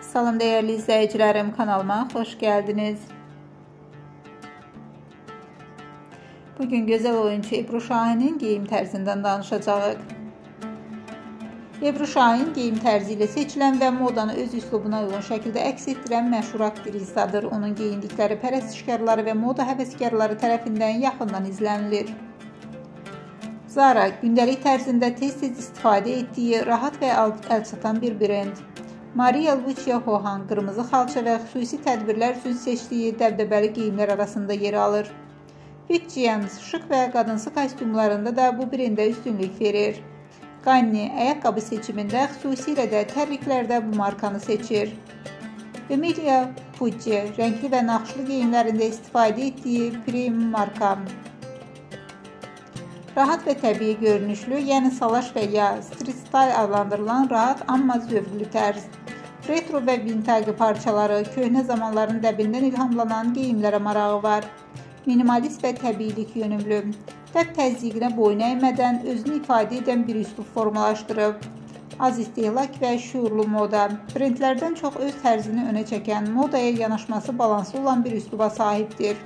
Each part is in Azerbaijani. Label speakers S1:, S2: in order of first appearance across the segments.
S1: Salam değerli izləyicilərim, kanalıma xoş gəldiniz. Bugün gözəl oyuncu Ebru Şahin'in geyim tərzindən danışacağıq. Ebru Şahin geyim tərzi ilə seçilən və modanı öz üslubuna uyğun şəkildə əks etdirən məşhur aktrisadır. Onun geyindikləri pərəstişkarları və moda həvəskarları tərəfindən yaxından izlənilir. Zara gündəlik tərzində tez-tez istifadə etdiyi rahat və əlçatan bir brend. Maria Lucia Hohan qırmızı xalça və xüsusi tədbirlər üçün seçdiyi dəbdəbəli geyimlər arasında yer alır. Fit Jeans şık və qadınsı kostyumlarında da bu brendə üstünlük verir. Ganni ayaqqabı seçimində xüsusilə də tərliklərdə bu markanı seçir. Emilia Pucci rəngli və naxışlı geyimlərində istifadə etdiyi premium marka. Rahat və təbii görünüşlü, yəni salaş və ya street style adlandırılan rahat, amma zövqlü tərz. Retro və vintage parçaları, köhnə zamanların dəbindən ilhamlanan geyimlərə marağı var. Minimalist və təbiilik yönümlü, dəb təzyiqinə boyun əymədən özünü ifadə edən bir üslub formalaşdırıb. Az istehlak və şüurlu moda, brendlərdən çox öz tərzini önə çəkən, modaya yanaşması balanslı olan bir üsluba sahibdir.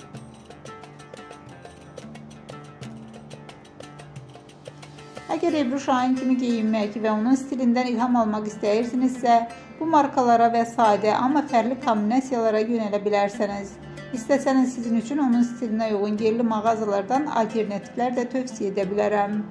S1: Əgər Ebru Şahin kimi geyinmək və onun stilindən ilham almaq istəyirsinizsə, bu markalara və sadə, amma fərqli kombinasiyalara yönələ bilərsiniz. İstəsəniz sizin üçün onun stilinə uyğun yerli mağazalardan alternativlər də tövsiyə edə bilərəm.